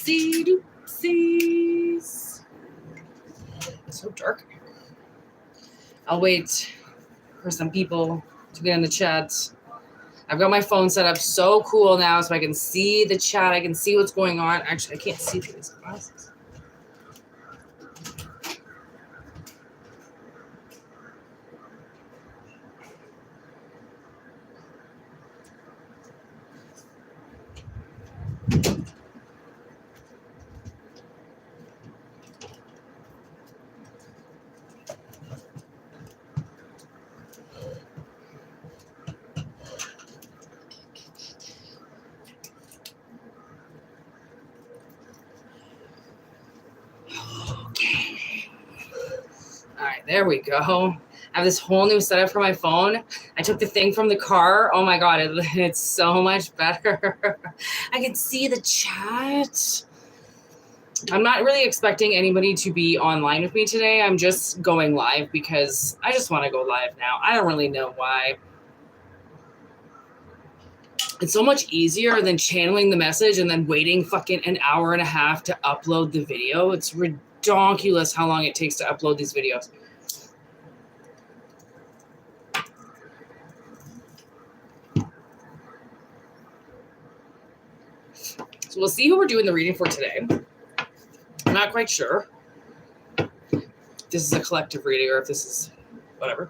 Oopsie doopsies. It's so dark. I'll wait for some people to get in the chat. I've got my phone set up so cool now so I can see the chat. I can see what's going on. Actually, I can't see through these glasses. There we go. I have this whole new setup for my phone. I took the thing from the car. Oh my God, it's so much better. I can see the chat. I'm not really expecting anybody to be online with me today. I'm just going live because I just want to go live now. I don't really know why. It's so much easier than channeling the message and then waiting fucking an hour and a half to upload the video. It's ridiculous how long it takes to upload these videos. So we'll see who we're doing the reading for today. I'm not quite sure if this is a collective reading or if this is whatever.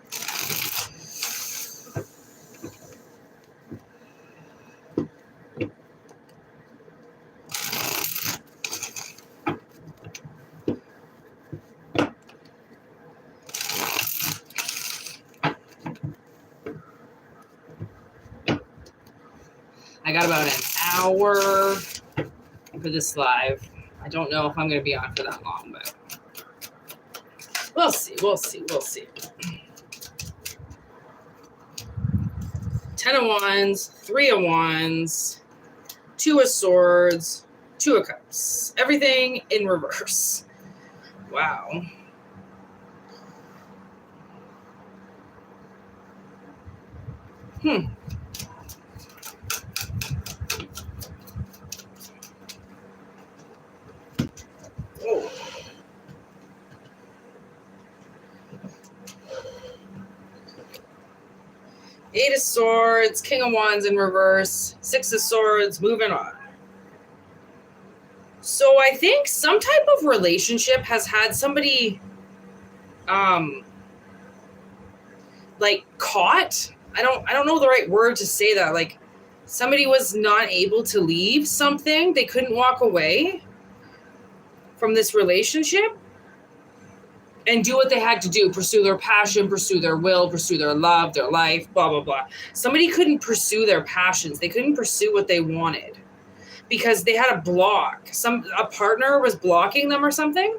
I got about an hour for this live. I don't know if I'm going to be on for that long, but we'll see. 10 of Wands, 3 of Wands, 2 of Swords, 2 of Cups. Everything in reverse. Wow. Oh. Eight of Swords, King of Wands in reverse, 6 of Swords, moving on. So I think some type of relationship has had somebody like caught. I don't know the right word to say that. Like somebody was not able to leave something. They couldn't walk away from this relationship and do what they had to do, pursue their passion, pursue their will, pursue their love, their life, blah, blah, blah. Somebody couldn't pursue their passions. They couldn't pursue what they wanted because they had a block. A partner was blocking them or something.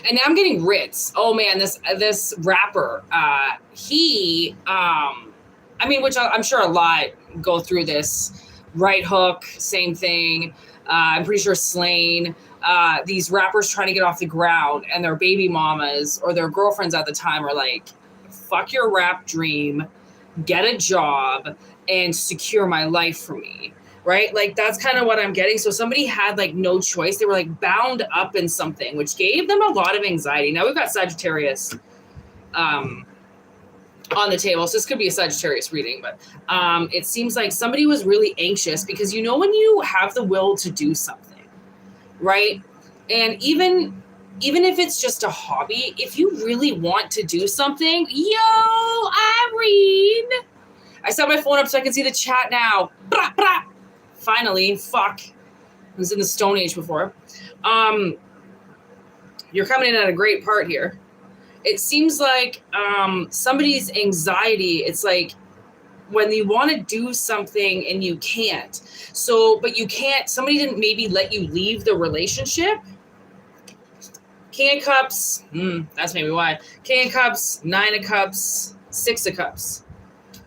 And now I'm getting Ritz. Oh man, this rapper, which I'm sure a lot go through this. Right Hook, same thing. I'm pretty sure Slain. These rappers trying to get off the ground and their baby mamas or their girlfriends at the time are like, fuck your rap dream, get a job and secure my life for me. Right? Like that's kind of what I'm getting. So somebody had like no choice. They were like bound up in something, which gave them a lot of anxiety. Now we've got Sagittarius on the table. So this could be a Sagittarius reading, but it seems like somebody was really anxious because you know when you have the will to do something, right? And even if it's just a hobby, if you really want to do something, Irene, I set my phone up so I can see the chat now. Blah, blah. Finally, fuck. I was in the Stone Age before. You're coming in at a great part here. It seems like somebody's anxiety, it's like when you want to do something and you can't. So, but you can't, somebody didn't maybe let you leave the relationship. King of Cups, that's maybe why. King of Cups, 9 of Cups, 6 of Cups.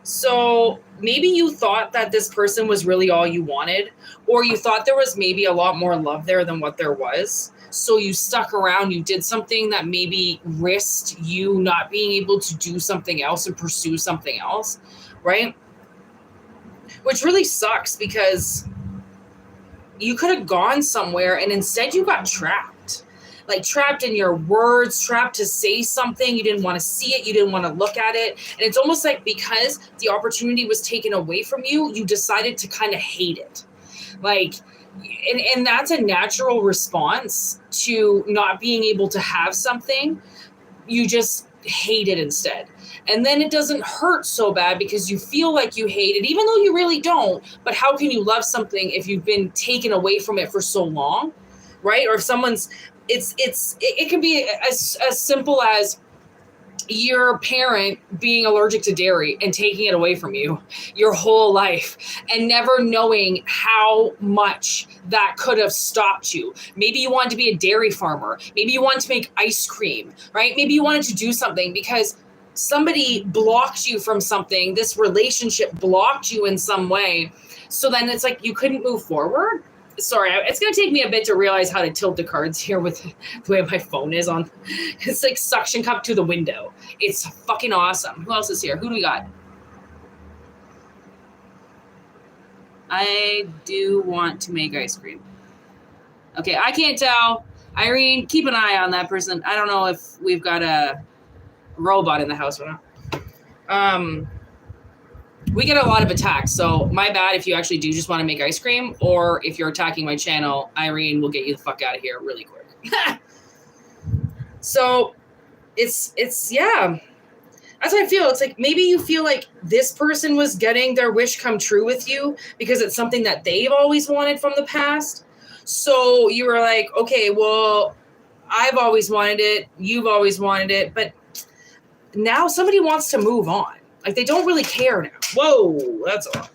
So maybe you thought that this person was really all you wanted, or you thought there was maybe a lot more love there than what there was. So you stuck around, you did something that maybe risked you not being able to do something else and pursue something else, right? Which really sucks because you could have gone somewhere and instead you got trapped. Like trapped in your words, trapped to say something. You didn't want to see it. You didn't want to look at it. And it's almost like because the opportunity was taken away from you, you decided to kind of hate it. Like, and that's a natural response to not being able to have something. You just hate it instead. And then it doesn't hurt so bad because you feel like you hate it, even though you really don't. But how can you love something if you've been taken away from it for so long, right? Or if someone's, it can be as simple as your parent being allergic to dairy and taking it away from you your whole life and never knowing how much that could have stopped you. Maybe you wanted to be a dairy farmer. Maybe you wanted to make ice cream, right? Maybe you wanted to do something because somebody blocked you from something. This relationship blocked you in some way. So then it's like you couldn't move forward. Sorry, it's going to take me a bit to realize how to tilt the cards here with the way my phone is on. It's like suction cup to the window. It's fucking awesome. Who else is here? Who do we got? I do want to make ice cream. Okay, I can't tell. Irene, keep an eye on that person. I don't know if we've got a robot in the house or not. We get a lot of attacks, so my bad if you actually do just want to make ice cream, or if you're attacking my channel, Irene will get you the fuck out of here really quick. So it's yeah. That's what I feel. It's like maybe you feel like this person was getting their wish come true with you because it's something that they've always wanted from the past. So you were like, okay, well, I've always wanted it. You've always wanted it. But now somebody wants to move on. Like they don't really care now. Whoa, that's a lot.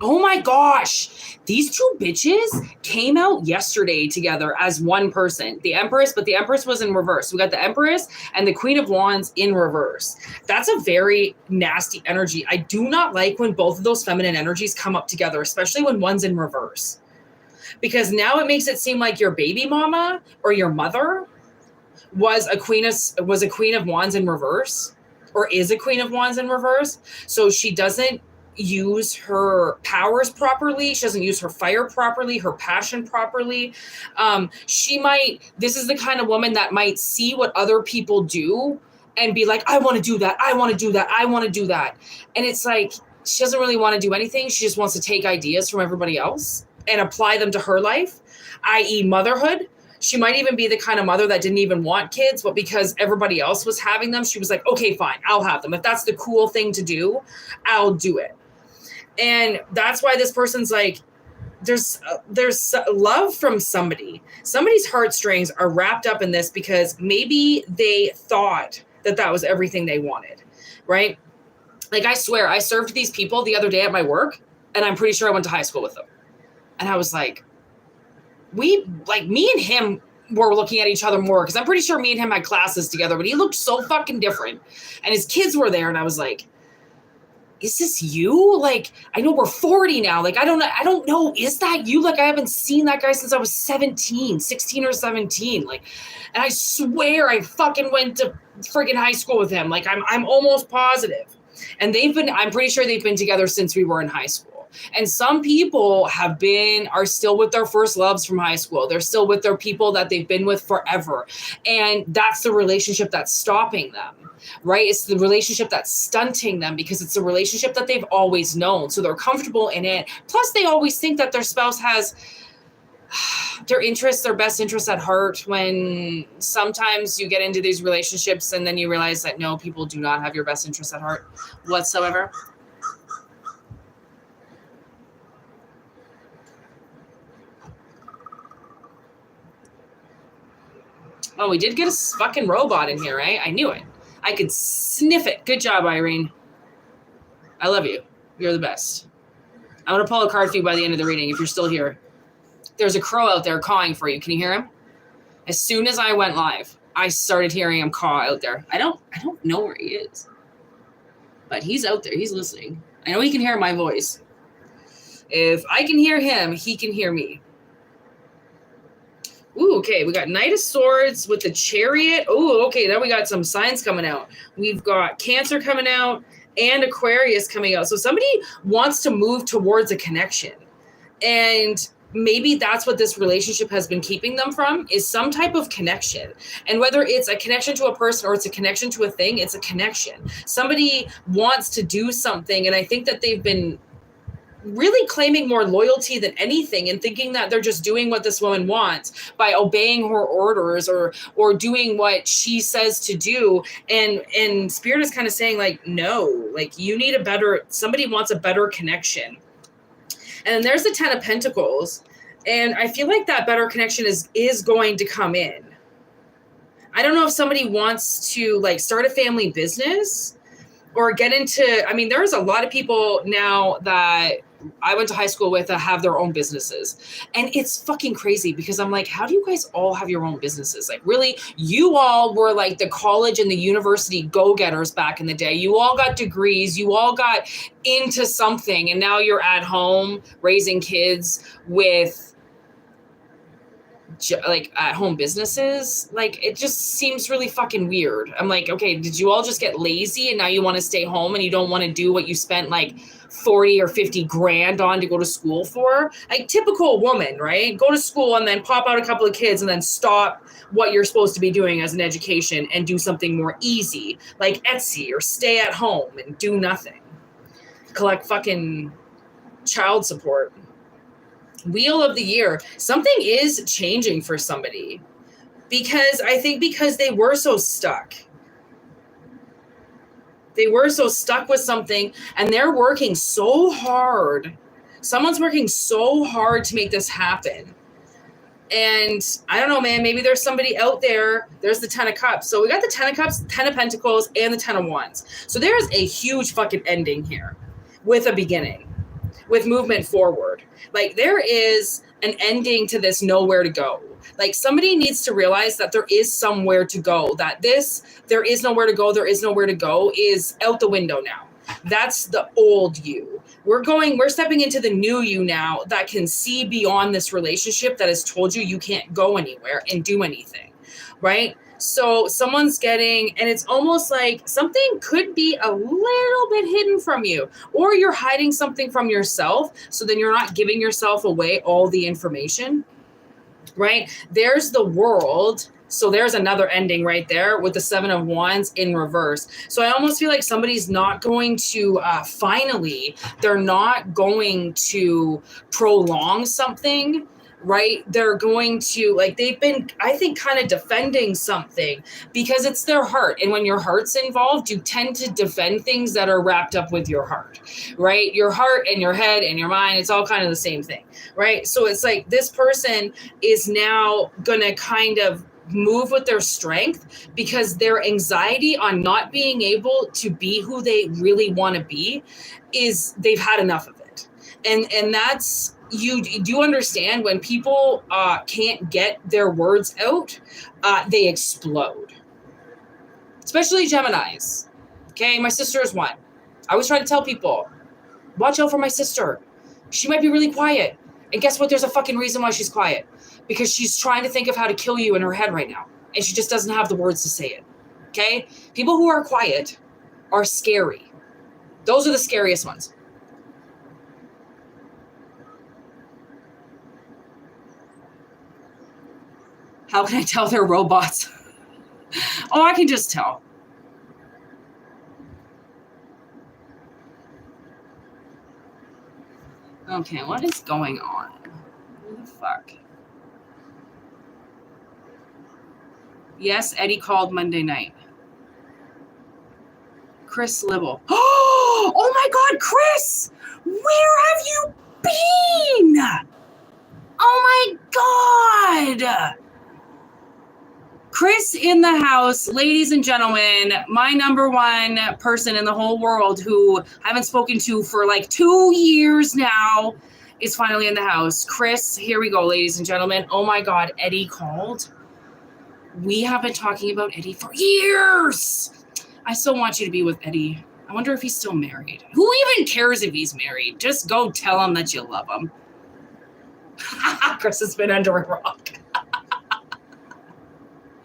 Oh my gosh. These two bitches came out yesterday together as one person. The Empress, but the Empress was in reverse. We got the Empress and the Queen of Wands in reverse. That's a very nasty energy. I do not like when both of those feminine energies come up together, especially when one's in reverse. Because now it makes it seem like your baby mama or your mother was a queen of wands in reverse, or is a queen of wands in reverse. So she doesn't use her powers properly. She doesn't use her fire properly, her passion properly. This is the kind of woman that might see what other people do and be like, I want to do that. I want to do that. I want to do that. And it's like, she doesn't really want to do anything. She just wants to take ideas from everybody else and apply them to her life, i.e. motherhood. She might even be the kind of mother that didn't even want kids, but because everybody else was having them, she was like, okay, fine, I'll have them. If that's the cool thing to do, I'll do it. And that's why this person's like, there's love from somebody. Somebody's heartstrings are wrapped up in this because maybe they thought that was everything they wanted, right? Like, I swear, I served these people the other day at my work, and I'm pretty sure I went to high school with them. And I was like, me and him were looking at each other more because I'm pretty sure me and him had classes together, but he looked so fucking different. And his kids were there, and I was like, is this you? Like, I know we're 40 now. Like, I don't know. Is that you? Like, I haven't seen that guy since I was 16 or 17. Like, and I swear I fucking went to friggin' high school with him. Like, I'm almost positive. And I'm pretty sure they've been together since we were in high school. And some people are still with their first loves from high school. They're still with their people that they've been with forever. And that's the relationship that's stopping them, right? It's the relationship that's stunting them because it's a relationship that they've always known. So they're comfortable in it. Plus, they always think that their spouse has their best interests at heart, when sometimes you get into these relationships and then you realize that no, people do not have your best interests at heart whatsoever. Oh, we did get a fucking robot in here, right? I knew it. I could sniff it. Good job, Irene. I love you. You're the best. I'm going to pull a card for you by the end of the reading if you're still here. There's a crow out there cawing for you. Can you hear him? As soon as I went live, I started hearing him caw out there. I don't know where he is. But he's out there. He's listening. I know he can hear my voice. If I can hear him, he can hear me. Ooh, okay, we got Knight of Swords with the Chariot. Ooh, okay, now we got some signs coming out. We've got Cancer coming out and Aquarius coming out. So somebody wants to move towards a connection. And maybe that's what this relationship has been keeping them from, is some type of connection. And whether it's a connection to a person or it's a connection to a thing, it's a connection. Somebody wants to do something, and I think that they've been really claiming more loyalty than anything and thinking that they're just doing what this woman wants by obeying her orders or doing what she says to do. And Spirit is kind of saying, like, no, like, you need a better, somebody wants a better connection. And there's the 10 of Pentacles. And I feel like that better connection is going to come in. I don't know if somebody wants to, like, start a family business or get into, I mean, there's a lot of people now that I went to high school with that have their own businesses. And it's fucking crazy because I'm like, how do you guys all have your own businesses? Like, really, you all were like the college and the university go-getters back in the day. You all got degrees, you all got into something, and now you're at home raising kids with like at home businesses. Like, it just seems really fucking weird. I'm like, okay, did you all just get lazy and now you want to stay home and you don't want to do what you spent like 40 or 50 grand on to go to school for? Like, typical woman, right? Go to school and then pop out a couple of kids and then stop what you're supposed to be doing as an education and do something more easy like Etsy, or stay at home and do nothing, collect fucking child support. Wheel of the Year. Something is changing for somebody, because I think because they were so stuck. They were so stuck with something, and they're working so hard. Someone's working so hard to make this happen. And I don't know, man, maybe there's somebody out there. There's the 10 of Cups. So we got the 10 of Cups, 10 of Pentacles, and the 10 of Wands. So there's a huge fucking ending here with a beginning, with movement forward. Like, there is an ending to this nowhere to go. Like, somebody needs to realize that there is somewhere to go, that this, there is nowhere to go, there is nowhere to go, is out the window now. That's the old you. We're stepping into the new you now that can see beyond this relationship that has told you you can't go anywhere and do anything, right? So someone's getting, and it's almost like something could be a little bit hidden from you, or you're hiding something from yourself. So then you're not giving yourself away all the information, right? There's the World. So there's another ending right there with the 7 of Wands in reverse. So I almost feel like somebody's not going to, finally, they're not going to prolong something, right? They're going to, like, they've been, I think, kind of defending something because it's their heart. And when your heart's involved, you tend to defend things that are wrapped up with your heart, right? Your heart and your head and your mind, it's all kind of the same thing, right? So it's like this person is now going to kind of move with their strength because their anxiety on not being able to be who they really want to be is, they've had enough of it. And that's, you do understand when people can't get their words out, they explode. Especially Geminis. Okay, my sister is one. I always try to tell people, watch out for my sister. She might be really quiet. And guess what? There's a fucking reason why she's quiet. Because she's trying to think of how to kill you in her head right now. And she just doesn't have the words to say it. Okay? People who are quiet are scary. Those are the scariest ones. How can I tell they're robots? Oh, I can just tell. Okay, what is going on? What the fuck? Yes, Eddie called Monday night. Chris Libble. Oh my God, Chris! Where have you been? Oh my God! Chris in the house, ladies and gentlemen, my number one person in the whole world who I haven't spoken to for like 2 years now is finally in the house. Chris, here we go, ladies and gentlemen. Oh my God, Eddie called. We have been talking about Eddie for years. I still want you to be with Eddie. I wonder if he's still married. Who even cares if he's married? Just go tell him that you love him. Chris has been under a rock.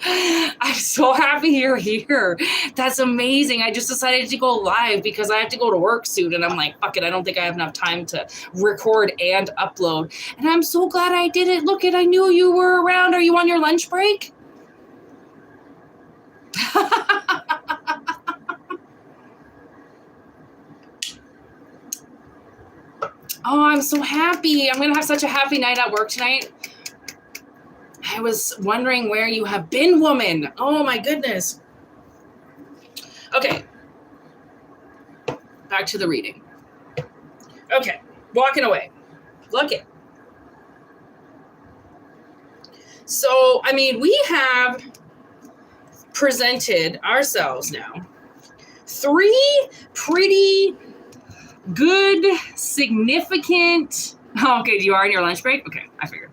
I'm so happy you're here. That's amazing. I just decided to go live because I have to go to work soon. And I'm like, fuck it. I don't think I have enough time to record and upload. And I'm so glad I did it. Look it, I knew you were around. Are you on your lunch break? Oh, I'm so happy. I'm going to have such a happy night at work tonight. I was wondering where you have been, woman. Oh, my goodness. Okay. Back to the reading. Okay. Walking away. Look it. So, I mean, we have presented ourselves now 3 pretty good, significant. Oh, okay, you are on your lunch break? Okay, I figured.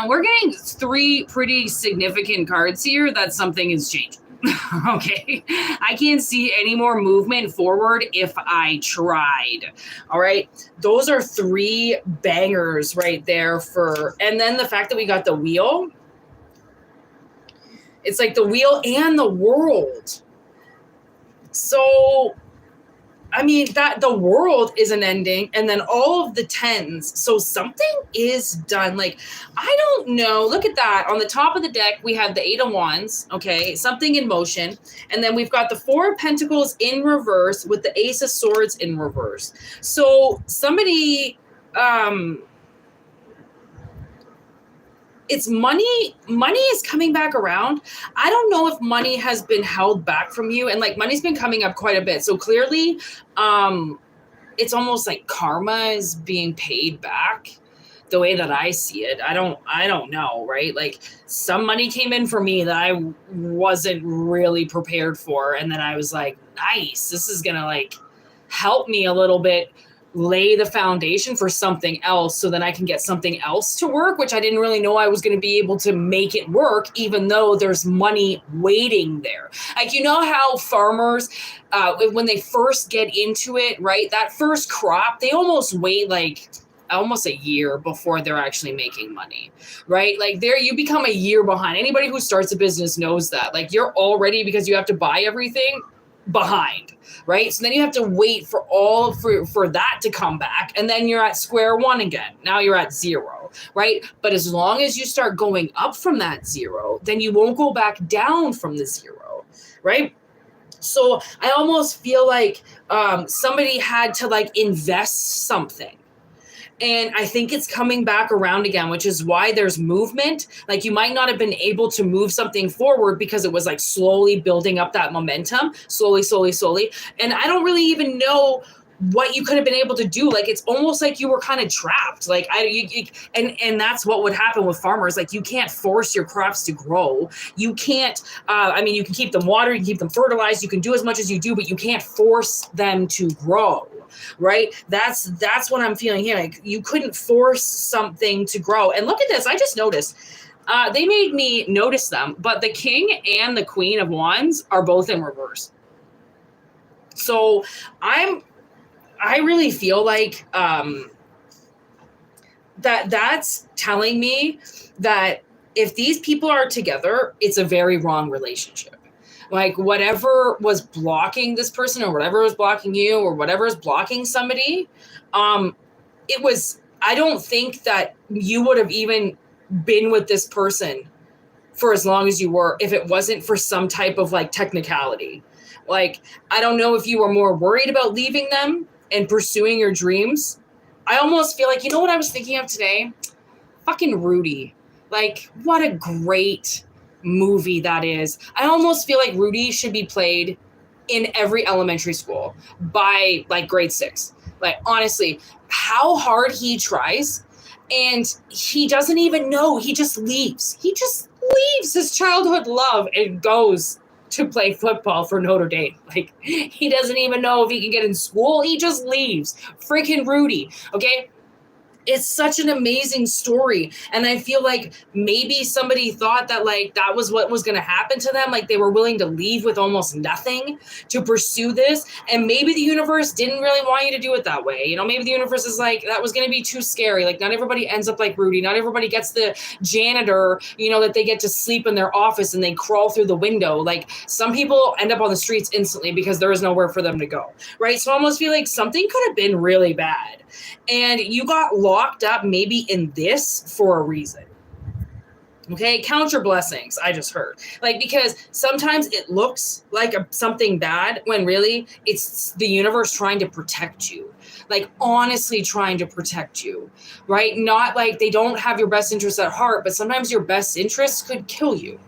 We're getting 3 pretty significant cards here that something is changing. Okay, I can't see any more movement forward if I tried. All right, those are 3 bangers right there and then the fact that we got the wheel. It's like the wheel and the world. So, I mean, that the world is an ending, and then all of the 10s. So something is done. Like, I don't know. Look at that. On the top of the deck, we have the 8 of Wands. Okay, something in motion. And then we've got the 4 of Pentacles in reverse with the Ace of Swords in reverse. So somebody, it's money is coming back around. I don't know if money has been held back from you, and like money's been coming up quite a bit. So clearly it's almost like karma is being paid back the way that I see it. I don't know, right? Like some money came in for me that I wasn't really prepared for, and then I was like, nice, this is gonna like help me a little bit lay the foundation for something else so then I can get something else to work, which I didn't really know I was going to be able to make it work, even though there's money waiting there. Like, you know how farmers, when they first get into it, right, that first crop, they almost wait like almost a year before they're actually making money, right? Like you become a year behind. Anybody who starts a business knows that. Like you're already, because you have to buy everything, behind, right? So then you have to wait for that to come back, and then you're at square one again. Now you're at 0, right? But as long as you start going up from that 0, then you won't go back down from the 0, right? So I almost feel like somebody had to like invest something. And I think it's coming back around again, which is why there's movement. Like you might not have been able to move something forward because it was like slowly building up that momentum, slowly. And I don't really even know what you could have been able to do. Like, it's almost like you were kind of trapped. Like and that's what would happen with farmers. Like you can't force your crops to grow. You can't, you can keep them watered, you can keep them fertilized, you can do as much as you do, but you can't force them to grow. Right? That's what I'm feeling here. Like you couldn't force something to grow. And look at this. I just noticed, they made me notice them, but the King and the Queen of Wands are both in reverse. So I really feel like that's telling me that if these people are together, it's a very wrong relationship. Like whatever was blocking this person, or whatever was blocking you, or whatever is blocking somebody, I don't think that you would have even been with this person for as long as you were if it wasn't for some type of like technicality. Like, I don't know if you were more worried about leaving them and pursuing your dreams. I almost feel like, you know what I was thinking of today? Fucking Rudy. Like, what a great movie that is. I almost feel like Rudy should be played in every elementary school by like grade 6. Like, honestly, how hard he tries, and he doesn't even know. He just leaves. He just leaves his childhood love and goes to play football for Notre Dame. Like, he doesn't even know if he can get in school. He just leaves. Freaking Rudy. Okay. It's such an amazing story. And I feel like maybe somebody thought that like that was what was going to happen to them. Like they were willing to leave with almost nothing to pursue this. And maybe the universe didn't really want you to do it that way. You know, maybe the universe is like, that was going to be too scary. Like not everybody ends up like Rudy. Not everybody gets the janitor, you know, that they get to sleep in their office and they crawl through the window. Like some people end up on the streets instantly because there is nowhere for them to go. Right. So I almost feel like something could have been really bad. And you got locked up maybe in this for a reason. Okay, count your blessings, I just heard. Like, because sometimes it looks like something bad when really it's the universe trying to protect you. Like, honestly trying to protect you, right? Not like they don't have your best interests at heart, but sometimes your best interests could kill you,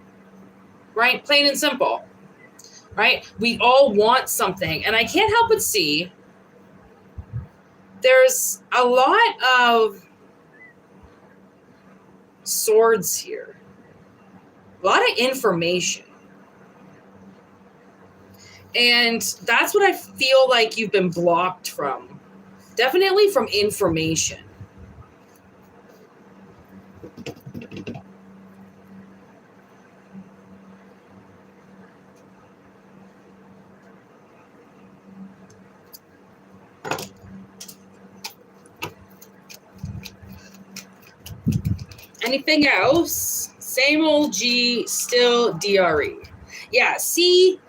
right? Plain and simple, right? We all want something. And I can't help but see there's a lot of swords here, a lot of information. And that's what I feel like you've been blocked from. Definitely from information. Anything else? Same old G, still DRE. Yeah, see,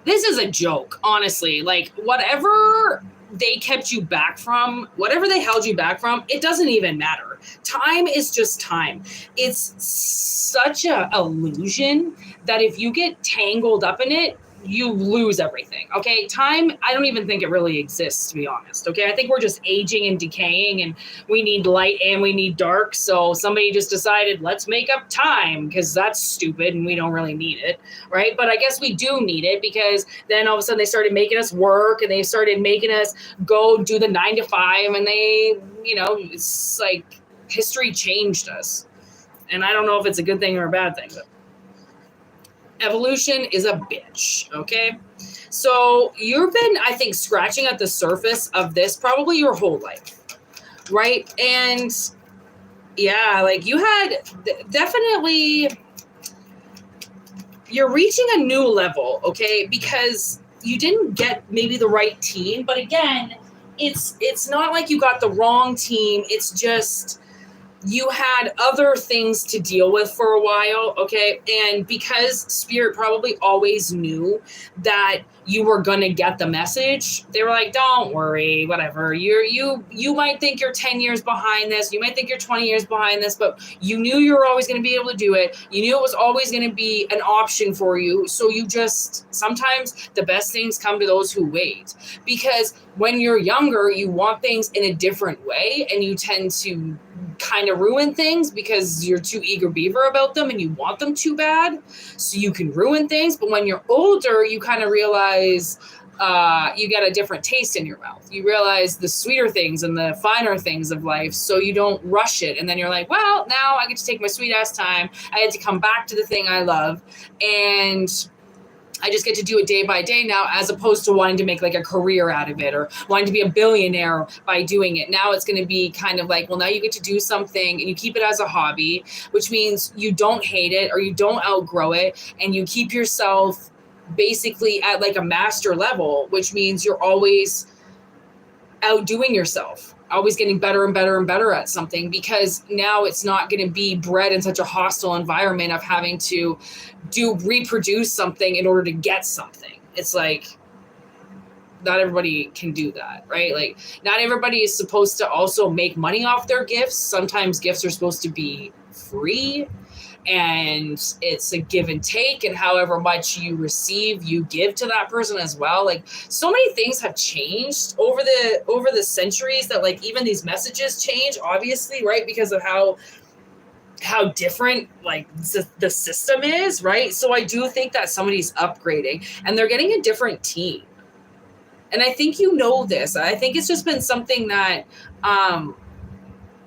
this is a joke, honestly. Like, whatever they kept you back from, whatever they held you back from, it doesn't even matter. Time is just time. It's such an illusion that if you get tangled up in it, you lose everything. Okay. Time, I don't even think it really exists, to be honest. Okay. I think we're just aging and decaying and we need light and we need dark. So somebody just decided, let's make up time because that's stupid and we don't really need it. Right. But I guess we do need it because then all of a sudden they started making us work and they started making us go do the 9 to 5 and they, you know, it's like history changed us. And I don't know if it's a good thing or a bad thing, but evolution is a bitch, okay? So you've been, I think, scratching at the surface of this probably your whole life, right? And yeah, like you had definitely, you're reaching a new level, okay? Because you didn't get maybe the right team, but again, it's not like you got the wrong team. It's just you had other things to deal with for a while, okay? And because Spirit probably always knew that you were going to get the message, they were like, don't worry, whatever. You might think you're 10 years behind this. You might think you're 20 years behind this, but you knew you were always going to be able to do it. You knew it was always going to be an option for you. So you just, sometimes the best things come to those who wait. Because when you're younger, you want things in a different way and you tend to kind of ruin things because you're too eager beaver about them and you want them too bad, so you can ruin things. But when you're older, you kind of realize you get a different taste in your mouth. You realize the sweeter things and the finer things of life, so you don't rush it. And then you're like, well, now I get to take my sweet ass time. I had to come back to the thing I love, and I just get to do it day by day now, as opposed to wanting to make like a career out of it or wanting to be a billionaire by doing it. Now it's going to be kind of like, well, now you get to do something and you keep it as a hobby, which means you don't hate it or you don't outgrow it, and you keep yourself basically at like a master level, which means you're always outdoing yourself, always getting better and better and better at something, because now it's not going to be bred in such a hostile environment of having to reproduce something in order to get something. It's like, not everybody can do that, right? Like, not everybody is supposed to also make money off their gifts. Sometimes gifts are supposed to be free, and it's a give and take, and however much you receive, you give to that person as well. Like, so many things have changed over the centuries that like even these messages change, obviously, right? Because of how different like the system is, right? So I do think that somebody's upgrading and they're getting a different team. And I think you know this. I think it's just been something that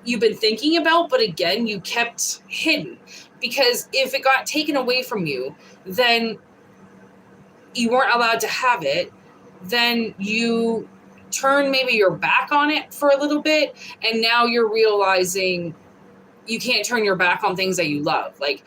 you've been thinking about, but again, you kept hidden. Because if it got taken away from you, then you weren't allowed to have it. Then you turn maybe your back on it for a little bit, and now you're realizing you can't turn your back on things that you love. Like,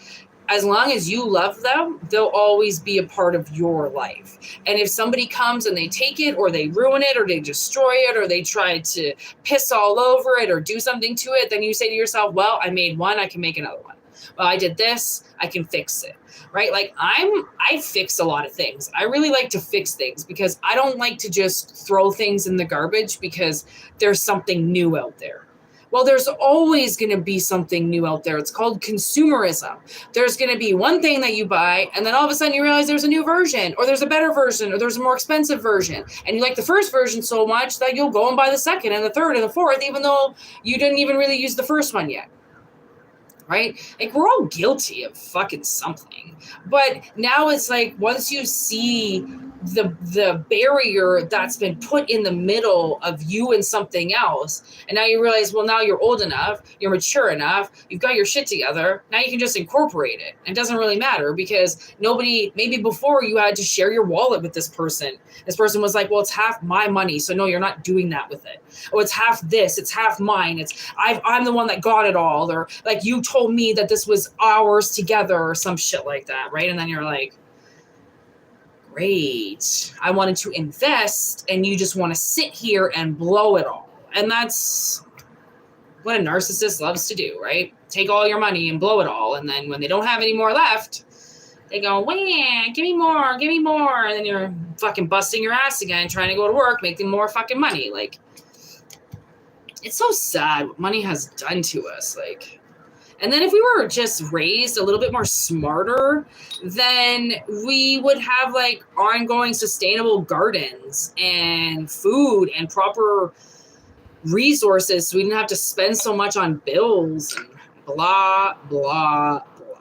as long as you love them, they'll always be a part of your life. And if somebody comes and they take it, or they ruin it, or they destroy it, or they try to piss all over it or do something to it, then you say to yourself, well, I made one, I can make another one. Well, I did this, I can fix it, right? Like, I fix a lot of things. I really like to fix things because I don't like to just throw things in the garbage because there's something new out there. Well, there's always going to be something new out there. It's called consumerism. There's going to be one thing that you buy, and then all of a sudden you realize there's a new version, or there's a better version, or there's a more expensive version. And you like the first version so much that you'll go and buy the second and the third and the fourth, even though you didn't even really use the first one yet. Right? Like, we're all guilty of fucking something. But now it's like, once you see the barrier that's been put in the middle of you and something else, and now you realize, well, now you're old enough, you're mature enough, you've got your shit together, now you can just incorporate it. It doesn't really matter, because maybe before you had to share your wallet with this person. This person was like, well, it's half my money, so no, you're not doing that with it. Oh, it's half this, it's half mine, I'm the one that got it all, or like, you told me that this was ours together, or some shit like that, right? And then you're like, great, I wanted to invest, and you just want to sit here and blow it all. And that's what a narcissist loves to do, right? Take all your money and blow it all, and then when they don't have any more left, they go, wah, give me more, and then you're fucking busting your ass again, trying to go to work, making more fucking money. Like, it's so sad what money has done to us. Like, and then if we were just raised a little bit more smarter, then we would have like ongoing sustainable gardens and food and proper resources, so we didn't have to spend so much on bills and blah, blah, blah.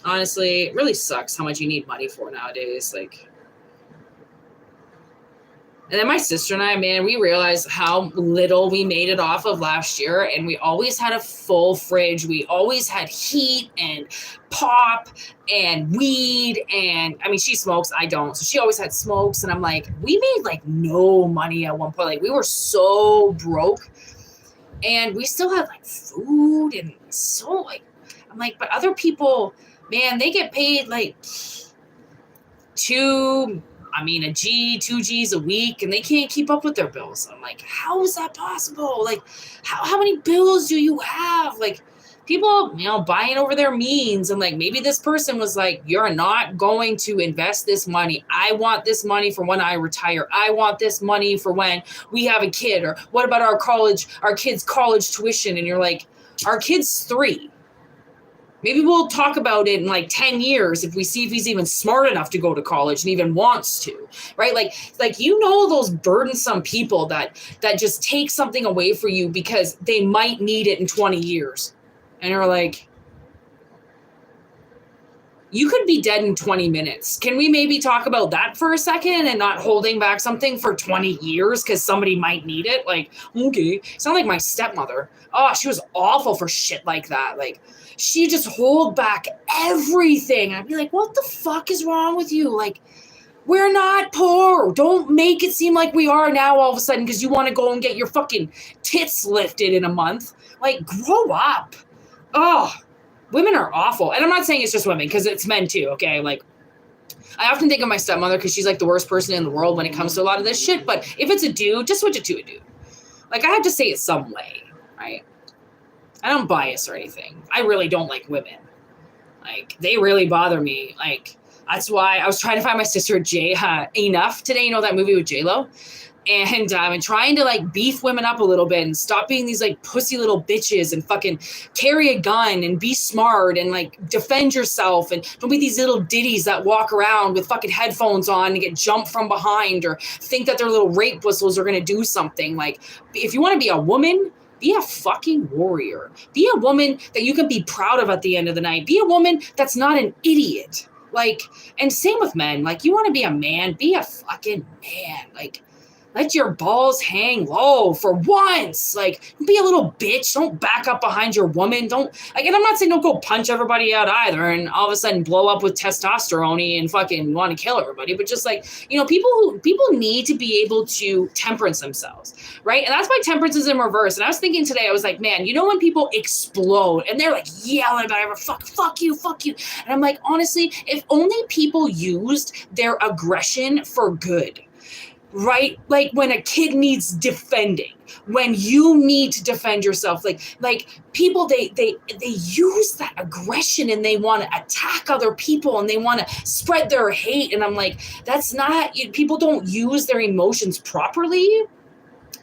Honestly, it really sucks how much you need money for nowadays. Like, and then my sister and I, man, we realized how little we made it off of last year. And we always had a full fridge. We always had heat and pop and weed. And I mean, she smokes, I don't. So she always had smokes. And I'm like, we made like no money at one point. Like, we were so broke. And we still had like food and so like, I'm like, but other people, man, they get paid like a G, 2 G's a week, and they can't keep up with their bills. I'm like, how is that possible? Like, how many bills do you have? Like, people, buying over their means, and like, maybe this person was like, you're not going to invest this money. I want this money for when I retire. I want this money for when we have a kid, or what about our kids' college tuition? And you're like, our kid's 3. Maybe we'll talk about it in like 10 years if we see if he's even smart enough to go to college and even wants to, right? Like those burdensome people that just take something away from you because they might need it in 20 years. And you're like, you could be dead in 20 minutes. Can we maybe talk about that for a second and not holding back something for 20 years because somebody might need it? Like, okay. Sound like my stepmother. Oh, she was awful for shit like that. Like, she just hold back everything. I'd be like, what the fuck is wrong with you? Like, we're not poor. Don't make it seem like we are now all of a sudden because you want to go and get your fucking tits lifted in a month. Like, grow up. Oh, women are awful. And I'm not saying it's just women, because it's men too, okay? Like, I often think of my stepmother because she's like the worst person in the world when it comes to a lot of this shit. But if it's a dude, just switch it to a dude. Like, I have to say it some way, right? I don't bias or anything. I really don't like women. Like, they really bother me. Like, that's why I was trying to find my sister Enough today. You know that movie with J-Lo? And I'm trying to like beef women up a little bit and stop being these like pussy little bitches and fucking carry a gun and be smart and like defend yourself, and don't be these little ditties that walk around with fucking headphones on and get jumped from behind or think that their little rape whistles are going to do something. Like, if you want to be a woman, be a fucking warrior. Be a woman that you can be proud of at the end of the night. Be a woman that's not an idiot. Like, and same with men. Like, you want to be a man, be a fucking man. Like, let your balls hang low for once. Like, be a little bitch. Don't back up behind your woman. Don't, like, and I'm not saying don't go punch everybody out either and all of a sudden blow up with testosterone and fucking want to kill everybody. But just like, you know, people need to be able to temperance themselves, right? And that's why temperance is in reverse. And I was thinking today, I was like, man, you know, when people explode and they're like yelling about everyone, fuck you. And I'm like, honestly, if only people used their aggression for good, right? Like when a kid needs defending, when you need to defend yourself, like people, they use that aggression and they want to attack other people and they want to spread their hate. And I'm like, that's not, people don't use their emotions properly.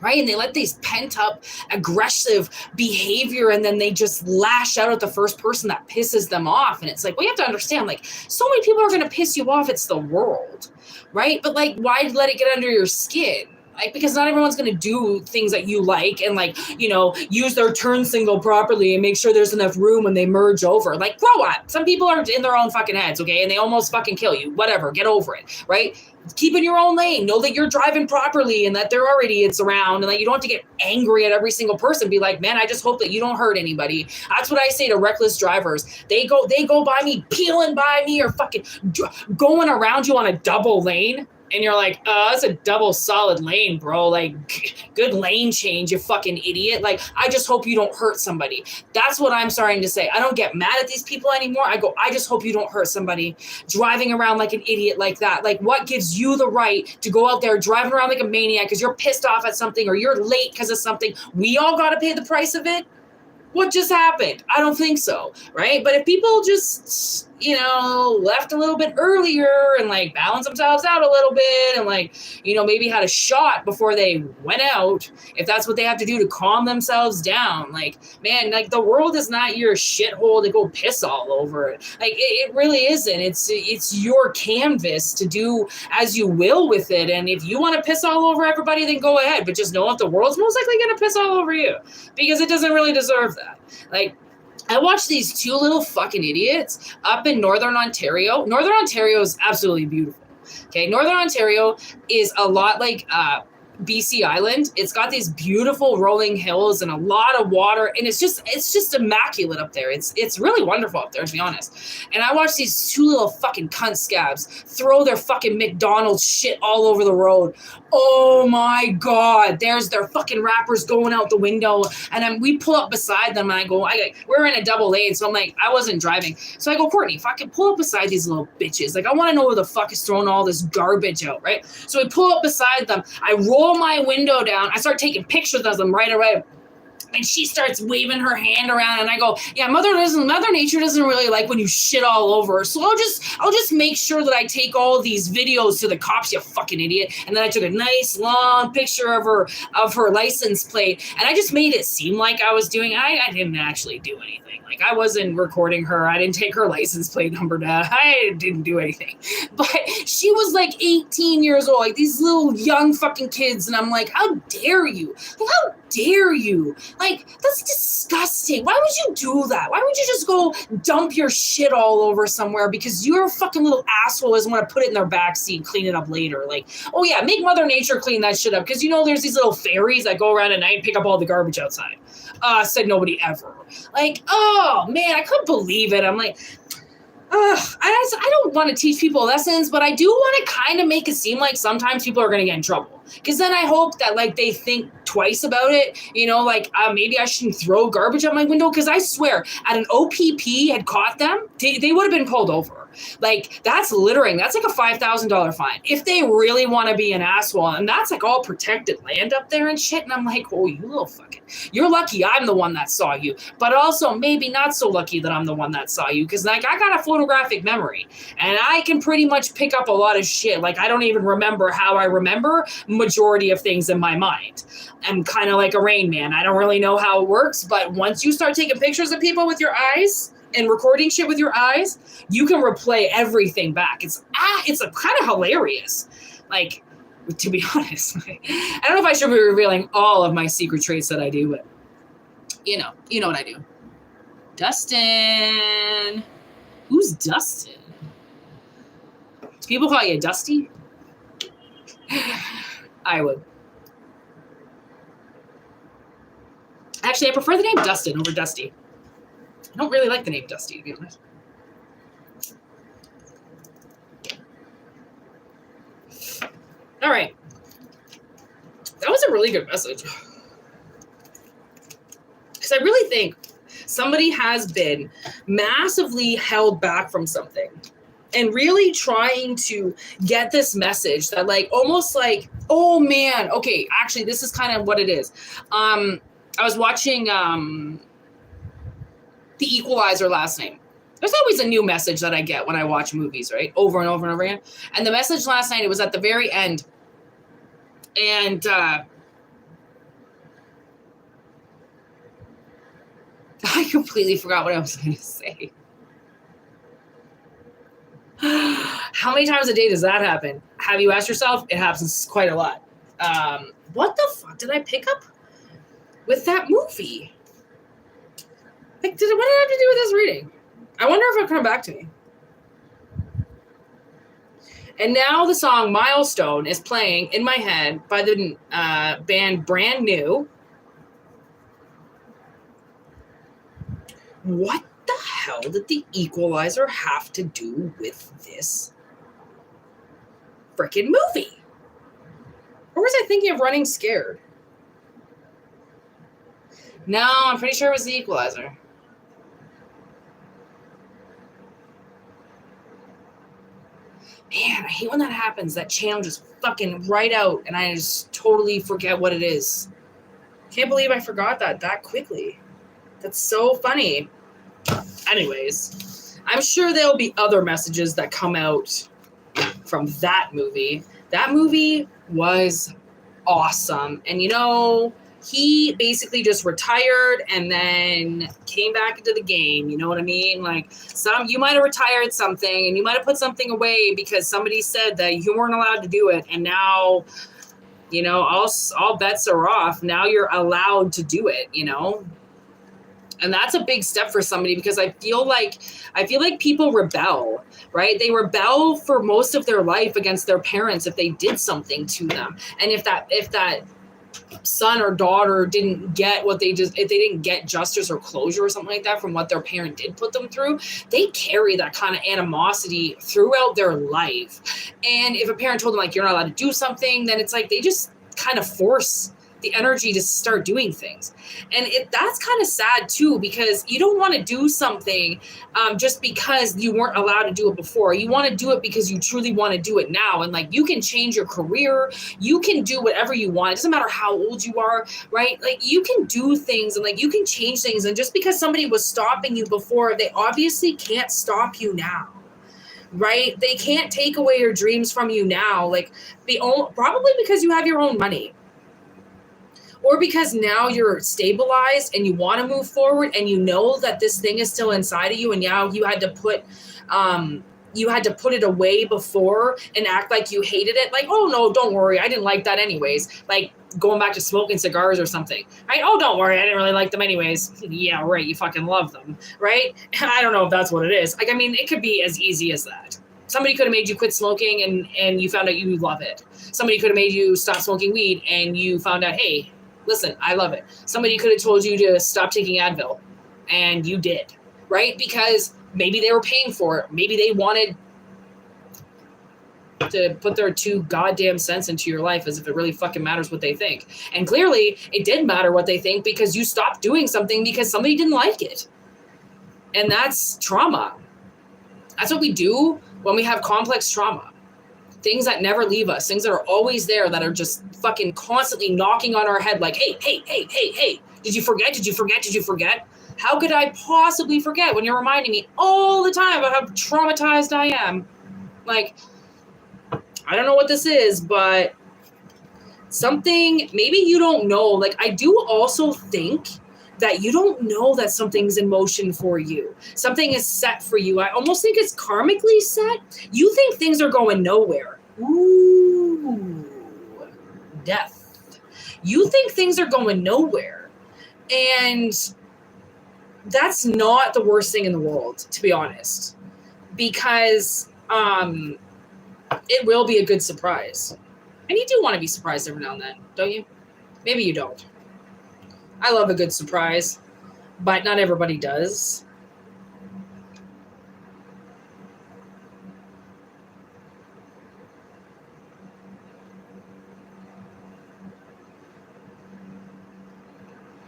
Right? And they let these pent up aggressive behavior and then they just lash out at the first person that pisses them off. And it's like, well, you have to understand, like, so many people are going to piss you off. It's the world, right? But like, why let it get under your skin? Like, because not everyone's going to do things that you like and like, you know, use their turn signal properly and make sure there's enough room when they merge over. Like, grow up. Some people are in their own fucking heads, okay? And they almost fucking kill you. Whatever. Get over it, right? Keep in your own lane. Know that you're driving properly and that there are idiots around and that you don't have to get angry at every single person. Be like, man, I just hope that you don't hurt anybody. That's what I say to reckless drivers. They go by me, peeling by me or fucking going around you on a double lane. And you're like, that's a double solid lane, bro. Like, good lane change, you fucking idiot. Like, I just hope you don't hurt somebody. That's what I'm starting to say. I don't get mad at these people anymore. I go, I just hope you don't hurt somebody driving around like an idiot like that. Like, what gives you the right to go out there driving around like a maniac because you're pissed off at something or you're late because of something? We all got to pay the price of it. What just happened? I don't think so, right? But if people just, you know, left a little bit earlier and like balanced themselves out a little bit and like, you know, maybe had a shot before they went out, if that's what they have to do to calm themselves down, like, man, like the world is not your shithole to go piss all over it. Like it really isn't. It's your canvas to do as you will with it. And if you want to piss all over everybody, then go ahead. But just know if the world's most likely going to piss all over you because it doesn't really deserve that. Like, I watched these two little fucking idiots up in Northern Ontario. Northern Ontario is absolutely beautiful. Okay, Northern Ontario is a lot like BC Island. It's got these beautiful rolling hills and a lot of water, and it's just immaculate up there. It's really wonderful up there, to be honest. And I watched these two little fucking cunt scabs throw their fucking McDonald's shit all over the road. Oh my God, there's their fucking wrappers going out the window. And then we pull up beside them and I go, we're in a double lane. So I'm like, I wasn't driving. So I go, Courtney, fucking pull up beside these little bitches. Like, I want to know who the fuck is throwing all this garbage out, right? So we pull up beside them. I roll my window down. I start taking pictures of them right away. And she starts waving her hand around and I go, yeah, Mother Nature doesn't really like when you shit all over her. So I'll just make sure that I take all these videos to the cops, you fucking idiot. And then I took a nice long picture of her license plate. And I just made it seem like I was doing, I didn't actually do anything. Like, I wasn't recording her. I didn't take her license plate number down. I didn't do anything. But she was like 18 years old, like these little young fucking kids. And I'm like, how dare you? Like, how dare you? Like, that's disgusting. Why would you do that? Why would you just go dump your shit all over somewhere because you're a fucking little asshole doesn't want to put it in their backseat and clean it up later? Like, oh yeah, make Mother Nature clean that shit up because you know there's these little fairies that go around at night and pick up all the garbage outside. Said nobody ever. Like, oh man, I couldn't believe it. I'm like, I don't want to teach people lessons, but I do want to kind of make it seem like sometimes people are going to get in trouble. Because then I hope that, like, they think twice about it. You know, like, maybe I shouldn't throw garbage out my window. Because I swear, at an OPP had caught them, they would have been pulled over. Like, that's littering. That's like a $5,000 fine. If they really want to be an asshole. And that's, like, all protected land up there and shit. And I'm like, oh, you little fucking... You're lucky I'm the one that saw you. But also maybe not so lucky that I'm the one that saw you. Because, like, I got a photographic memory. And I can pretty much pick up a lot of shit. Like, I don't even remember how I remember majority of things in my mind. I'm kind of like a Rain Man. I don't really know how it works. But once you start taking pictures of people with your eyes... and recording shit with your eyes, you can replay everything back. It's a kind of hilarious. Like, to be honest, I don't know if I should be revealing all of my secret traits that I do, but you know what I do. Dustin. Who's Dustin? Do people call you Dusty? I would. Actually, I prefer the name Dustin over Dusty. I don't really like the name Dusty, to be honest. All right. That was a really good message. Because I really think somebody has been massively held back from something and really trying to get this message that like, almost like, oh man, okay, actually this is kind of what it is. I was watching The Equalizer last night. There's always a new message that I get when I watch movies, right? Over and over and over again. And the message last night, it was at the very end. And I completely forgot what I was going to say. How many times a day does that happen? Have you asked yourself? It happens quite a lot. What the fuck did I pick up with that movie? Like, what did I have to do with this reading? I wonder if it'll come back to me. And now the song Milestone is playing in my head by the band Brand New. What the hell did the Equalizer have to do with this freaking movie? Or was I thinking of Running Scared? No, I'm pretty sure it was the Equalizer. Man, I hate when that happens. That channel just fucking right out and I just totally forget what it is. Can't believe I forgot that quickly. That's so funny. Anyways, I'm sure there'll be other messages that come out from that movie. That movie was awesome. And you know, he basically just retired and then came back into the game. You know what I mean? Like, you might have retired something and you might have put something away because somebody said that you weren't allowed to do it. And now, you know, all bets are off. Now you're allowed to do it, you know? And that's a big step for somebody because I feel like people rebel, right? They rebel for most of their life against their parents if they did something to them. And if that son or daughter didn't get if they didn't get justice or closure or something like that from what their parent did put them through, they carry that kind of animosity throughout their life. And if a parent told them like, you're not allowed to do something, then it's like, they just kind of force the energy to start doing things. And that's kind of sad too, because you don't want to do something just because you weren't allowed to do it before. You want to do it because you truly want to do it now. And like, you can change your career. You can do whatever you want. It doesn't matter how old you are, right? Like, you can do things and like, you can change things. And just because somebody was stopping you before, they obviously can't stop you now. Right? They can't take away your dreams from you now. Like, probably because you have your own money. Or because now you're stabilized and you want to move forward and you know that this thing is still inside of you and now you had to put it away before and act like you hated it. Like, oh no, don't worry, I didn't like that anyways. Like going back to smoking cigars or something, right? Oh, don't worry, I didn't really like them anyways. Yeah, right, you fucking love them, right? I don't know if that's what it is. Like, I mean, it could be as easy as that. Somebody could have made you quit smoking and you found out you love it. Somebody could have made you stop smoking weed and you found out, hey, listen, I love it. Somebody could have told you to stop taking Advil, and you did, right? Because maybe they were paying for it. Maybe they wanted to put their 2 goddamn cents into your life as if it really fucking matters what they think. And clearly, it did matter what they think because you stopped doing something because somebody didn't like it. And that's trauma. That's what we do when we have complex trauma. Things that never leave us, things that are always there, that are just fucking constantly knocking on our head like, hey, did you forget? Did you forget? Did you forget? How could I possibly forget when you're reminding me all the time about how traumatized I am? Like, I don't know what this is, but something, maybe you don't know. Like, I do also think that you don't know that something's in motion for you. Something is set for you. I almost think it's karmically set. You think things are going nowhere. Ooh, death. You think things are going nowhere. And that's not the worst thing in the world, to be honest. Because it will be a good surprise. And you do want to be surprised every now and then, don't you? Maybe you don't. I love a good surprise, but not everybody does.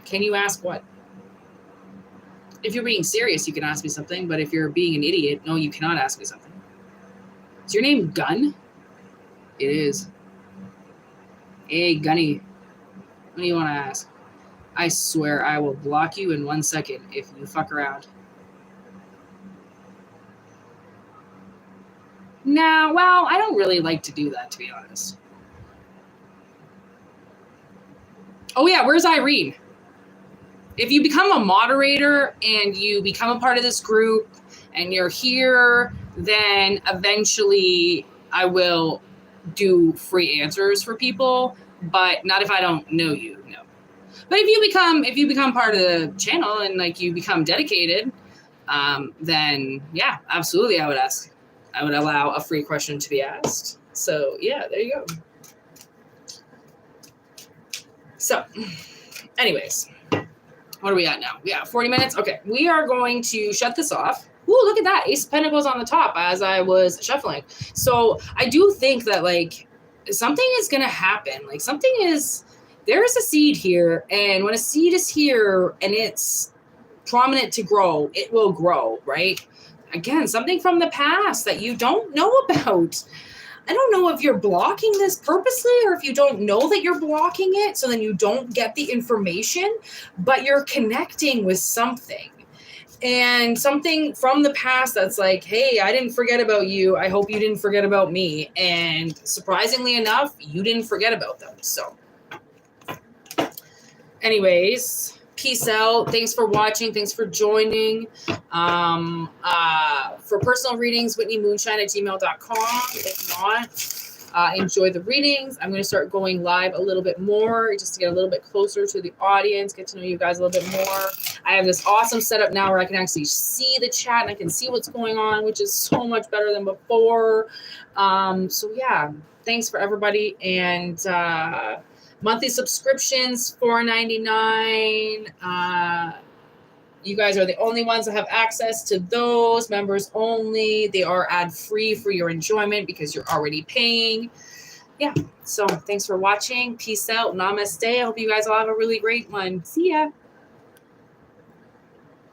Can you ask what? If you're being serious, you can ask me something, but if you're being an idiot, no, you cannot ask me something. Is your name Gun? It is. Hey, Gunny, what do you want to ask? I swear I will block you in 1 second if you fuck around. No, well, I don't really like to do that, to be honest. Oh, yeah, where's Irene? If you become a moderator and you become a part of this group and you're here, then eventually I will do free answers for people, but not if I don't know you, no. But if you become part of the channel and like you become dedicated, then yeah, absolutely I would ask. I would allow a free question to be asked. So yeah, there you go. So anyways, what are we at now? Yeah, 40 minutes. Okay, we are going to shut this off. Ooh, look at that. Ace of Pentacles on the top as I was shuffling. So I do think that like something is going to happen. Like there is a seed here. And when a seed is here and it's prominent to grow, it will grow, right? Again, something from the past that you don't know about. I don't know if you're blocking this purposely or if you don't know that you're blocking it, so then you don't get the information, but you're connecting with something. And something from the past that's like, hey, I didn't forget about you. I hope you didn't forget about me. And surprisingly enough, you didn't forget about them. So anyways, peace out. Thanks for watching. Thanks for joining. For personal readings, whitneymoonshine@gmail.com. If not, enjoy the readings. I'm going to start going live a little bit more just to get a little bit closer to the audience, get to know you guys a little bit more. I have this awesome setup now where I can actually see the chat and I can see what's going on, which is so much better than before. So yeah, thanks for everybody. And monthly subscriptions, $4.99. You guys are the only ones that have access to those. Members only. They are ad-free for your enjoyment because you're already paying. Yeah. So thanks for watching. Peace out. Namaste. I hope you guys all have a really great one. See ya.